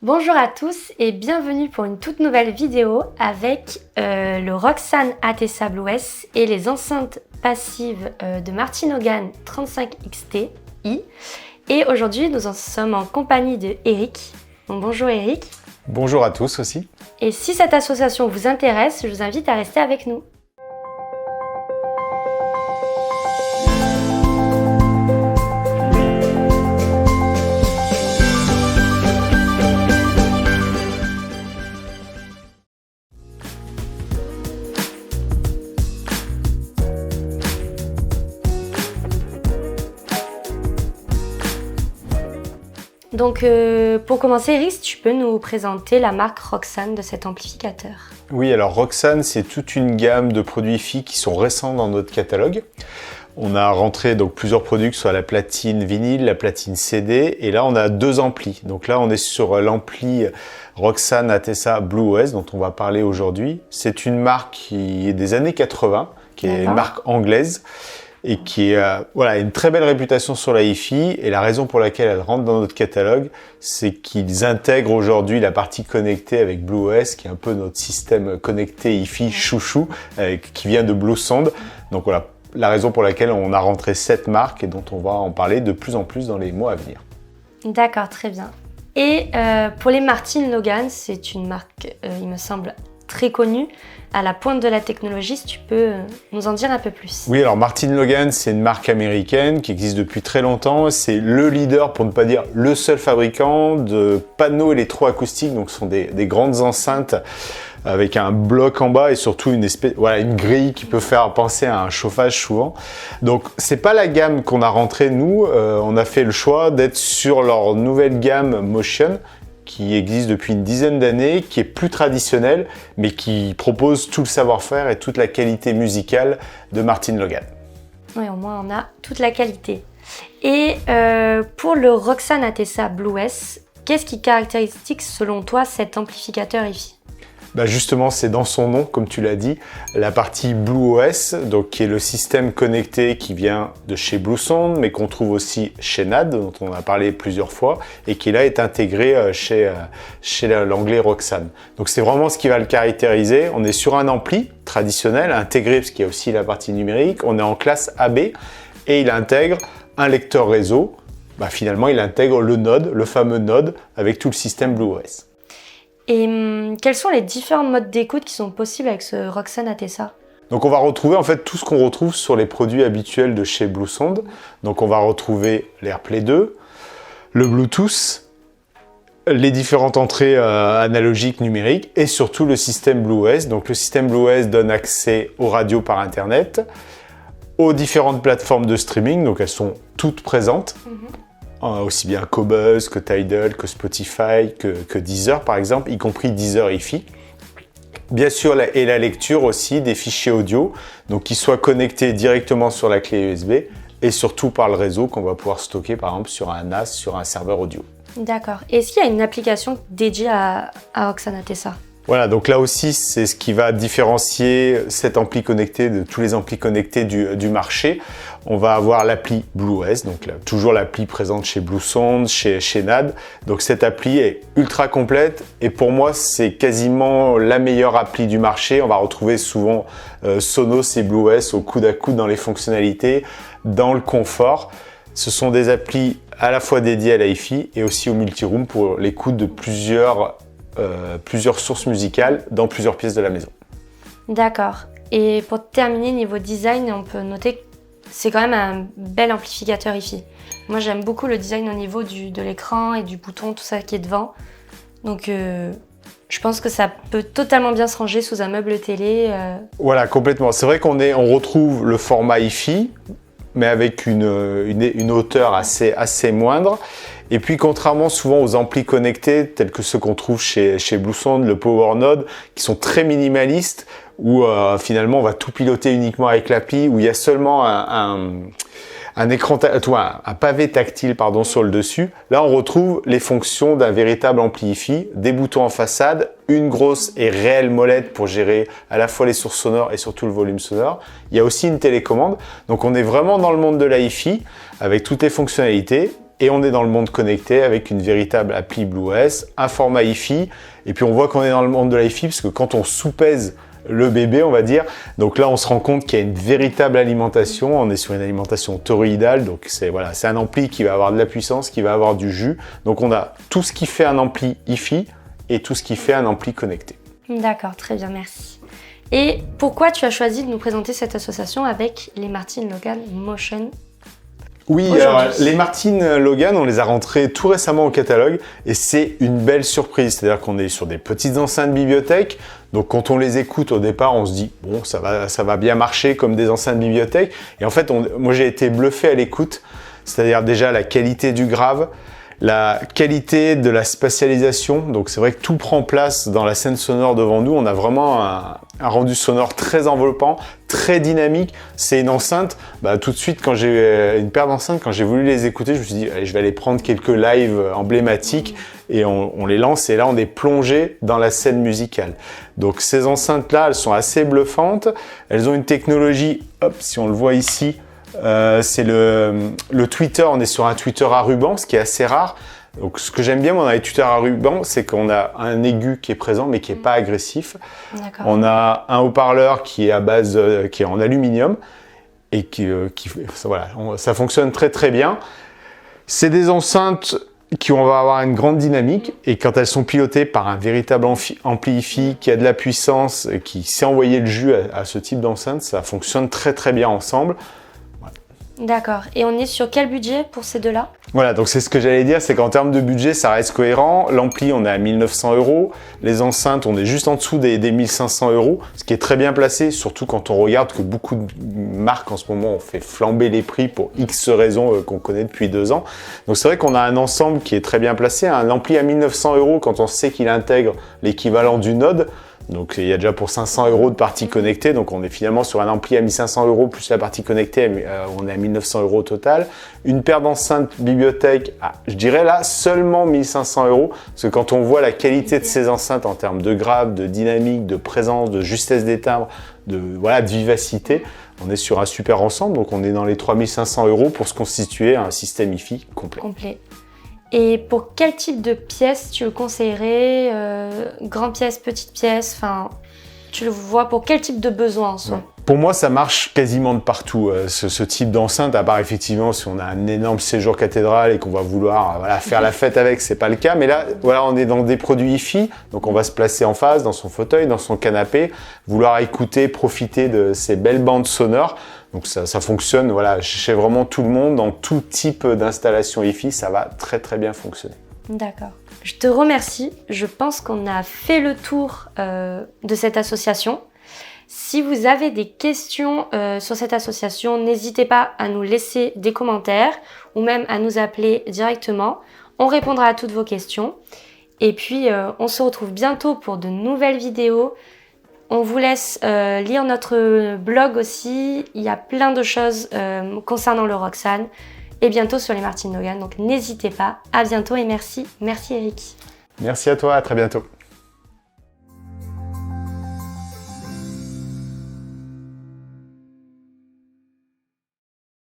Bonjour à tous et bienvenue pour une toute nouvelle vidéo avec le Roxane Atessa Blue S et les enceintes passives de Martin Hogan 35XTi. Et aujourd'hui, nous en sommes en compagnie de Eric. Donc, bonjour Eric. Bonjour à tous aussi. Et si cette association vous intéresse, je vous invite à rester avec nous. Donc pour commencer, Eric, si tu peux nous présenter la marque Roxane de cet amplificateur. Oui, alors Roxane, c'est toute une gamme de produits IFI qui sont récents dans notre catalogue. On a rentré donc plusieurs produits, que ce soit la platine vinyle, la platine CD, et là on a deux amplis. Donc là on est sur l'ampli Roxane Atessa Blue OS dont on va parler aujourd'hui. C'est une marque qui est des années 80, qui est une marque anglaise, et qui a une très belle réputation sur la hi-fi, et la raison pour laquelle elle rentre dans notre catalogue, c'est qu'ils intègrent aujourd'hui la partie connectée avec Blue OS, qui est un peu notre système connecté hi-fi chouchou, qui vient de Blue Sound. Donc voilà, la raison pour laquelle on a rentré cette marque et dont on va en parler de plus en plus dans les mois à venir. D'accord, très bien. Et pour les Martin Hogan, c'est une marque, il me semble, très connue, à la pointe de la technologie. Si tu peux nous en dire un peu plus. Oui, alors Martin Hogan, c'est une marque américaine qui existe depuis très longtemps. C'est le leader, pour ne pas dire le seul fabricant de panneaux électroacoustiques. Donc ce sont des grandes enceintes avec un bloc en bas et surtout une grille qui peut faire penser à un chauffage souvent. Donc c'est pas la gamme qu'on a rentrée nous. On a fait le choix d'être sur leur nouvelle gamme Motion, qui existe depuis une dizaine d'années, qui est plus traditionnelle, mais qui propose tout le savoir-faire et toute la qualité musicale de Martin Hogan. Oui, au moins on a toute la qualité. Et pour le Roxane Atessa Blue S, qu'est-ce qui caractérise selon toi cet amplificateur hi-fi ? Justement, c'est dans son nom, comme tu l'as dit, la partie Blue OS, donc qui est le système connecté qui vient de chez Blue Sound, mais qu'on trouve aussi chez NAD, dont on a parlé plusieurs fois, et qui là est intégré chez l'anglais Roxane. Donc c'est vraiment ce qui va le caractériser. On est sur un ampli traditionnel, intégré, parce qu'il y a aussi la partie numérique. On est en classe AB, et il intègre un lecteur réseau. Finalement, il intègre le Node, le fameux Node, avec tout le système Blue OS. Et quels sont les différents modes d'écoute qui sont possibles avec ce Roxane Atessa ? Donc on va retrouver en fait tout ce qu'on retrouve sur les produits habituels de chez Blue Sound. Donc on va retrouver l'AirPlay 2, le Bluetooth, les différentes entrées analogiques numériques et surtout le système Blue OS. Donc le système Blue OS donne accès aux radios par internet, aux différentes plateformes de streaming, donc elles sont toutes présentes. Aussi bien Qobuz, que Tidal, que Spotify, que Deezer par exemple, y compris Deezer hi-fi. Bien sûr, et la lecture aussi des fichiers audio, donc qui soient connectés directement sur la clé USB et surtout par le réseau qu'on va pouvoir stocker par exemple sur un NAS, sur un serveur audio. D'accord. Est-ce qu'il y a une application dédiée à Roxane Atessa ? Voilà, donc là aussi, c'est ce qui va différencier cet ampli connecté de tous les amplis connectés du marché. On va avoir l'appli Blue OS, donc là, toujours l'appli présente chez Blue Sound, chez NAD. Donc cette appli est ultra complète et pour moi, c'est quasiment la meilleure appli du marché. On va retrouver souvent Sonos et Blue OS au coude à coude dans les fonctionnalités, dans le confort. Ce sont des applis à la fois dédiées à la hi-fi et aussi au multiroom pour l'écoute de plusieurs sources musicales dans plusieurs pièces de la maison. D'accord. Et pour terminer, niveau design, on peut noter que c'est quand même un bel amplificateur hi-fi. Moi, j'aime beaucoup le design au niveau de l'écran et du bouton, tout ça qui est devant. Donc, je pense que ça peut totalement bien se ranger sous un meuble télé. Voilà, complètement. C'est vrai qu'on retrouve le format hi-fi, mais avec une hauteur assez moindre. Et puis contrairement souvent aux amplis connectés tels que ceux qu'on trouve chez Blue Sound, le Power Node, qui sont très minimalistes, où finalement on va tout piloter uniquement avec l'appli, où il y a seulement un pavé tactile sur le dessus. Là on retrouve les fonctions d'un véritable ampli hi-fi, des boutons en façade, une grosse et réelle molette pour gérer à la fois les sources sonores et surtout le volume sonore. Il y a aussi une télécommande, donc on est vraiment dans le monde de la hi-fi avec toutes les fonctionnalités. et on est dans le monde connecté avec une véritable appli BlueOS, un format Hi-Fi, et puis on voit qu'on est dans le monde de l'Hi-Fi parce que quand on sous-pèse le bébé, on va dire, donc là on se rend compte qu'il y a une véritable alimentation, on est sur une alimentation toroïdale, donc c'est voilà, c'est un ampli qui va avoir de la puissance, qui va avoir du jus, donc on a tout ce qui fait un ampli Hi-Fi et tout ce qui fait un ampli connecté. D'accord, très bien, merci. Et pourquoi tu as choisi de nous présenter cette association avec les Martin Logan Motion? Oui, alors, les Martin Logan, on les a rentrés tout récemment au catalogue et c'est une belle surprise. C'est-à-dire qu'on est sur des petites enceintes bibliothèques. Donc quand on les écoute au départ, on se dit bon, ça va bien marcher comme des enceintes bibliothèques. Et en fait, moi j'ai été bluffé à l'écoute. C'est-à-dire déjà la qualité du grave, la qualité de la spatialisation. Donc c'est vrai que tout prend place dans la scène sonore devant nous. On a vraiment un rendu sonore très enveloppant, très dynamique. C'est une enceinte, tout de suite, une paire d'enceintes, quand j'ai voulu les écouter, je me suis dit, allez, je vais aller prendre quelques lives emblématiques et on les lance. Et là, on est plongé dans la scène musicale. Donc ces enceintes-là, elles sont assez bluffantes. Elles ont une technologie, hop, si on le voit ici, c'est le tweeter. On est sur un tweeter à ruban, ce qui est assez rare. Donc, ce que j'aime bien, moi, dans les tweeters à ruban, c'est qu'on a un aigu qui est présent, mais qui n'est pas agressif. On a un haut-parleur qui est à base, qui est en aluminium et voilà, ça fonctionne très très bien. C'est des enceintes qui vont avoir une grande dynamique et quand elles sont pilotées par un véritable ampli Hi-Fi qui a de la puissance, qui sait envoyer le jus à ce type d'enceinte, ça fonctionne très très bien ensemble. D'accord. Et on est sur quel budget pour ces deux-là? Voilà, donc c'est ce que j'allais dire, c'est qu'en termes de budget, ça reste cohérent. L'ampli, on est à 1 900 €. Les enceintes, on est juste en dessous des 1 500 €, ce qui est très bien placé, surtout quand on regarde que beaucoup de marques en ce moment ont fait flamber les prix pour X raisons qu'on connaît depuis 2 ans. Donc c'est vrai qu'on a un ensemble qui est très bien placé. Un ampli à 1 900 € quand on sait qu'il intègre l'équivalent du Node. Donc il y a déjà pour 500 € de partie connectée, donc on est finalement sur un ampli à 1 500 € plus la partie connectée, on est à 1 900 € au total. Une paire d'enceintes bibliothèque, je dirais là seulement 1 500 €, parce que quand on voit la qualité de ces enceintes en termes de grave, de dynamique, de présence, de justesse des timbres, de vivacité, on est sur un super ensemble, donc on est dans les 3 500 € pour se constituer un système Hi-Fi complet. Et pour quel type de pièce tu le conseillerais? Grande pièce, petite pièce, enfin, tu le vois pour quel type de besoin en soi? Pour moi, ça marche quasiment de partout, ce type d'enceinte, à part effectivement si on a un énorme séjour cathédrale et qu'on va vouloir faire la fête avec, c'est pas le cas. Mais là, voilà, on est dans des produits Hi-Fi, donc on va se placer en face, dans son fauteuil, dans son canapé, vouloir écouter, profiter de ces belles bandes sonores. Donc ça fonctionne, voilà, chez vraiment tout le monde, dans tout type d'installation Hi-Fi, ça va très très bien fonctionner. D'accord. Je te remercie. Je pense qu'on a fait le tour de cette association. Si vous avez des questions sur cette association, n'hésitez pas à nous laisser des commentaires ou même à nous appeler directement. On répondra à toutes vos questions. Et puis, on se retrouve bientôt pour de nouvelles vidéos. On vous laisse lire notre blog aussi. Il y a plein de choses concernant le Roxane. Et bientôt sur les Martin Logan. Donc, n'hésitez pas. À bientôt et merci. Merci Eric. Merci à toi, à très bientôt.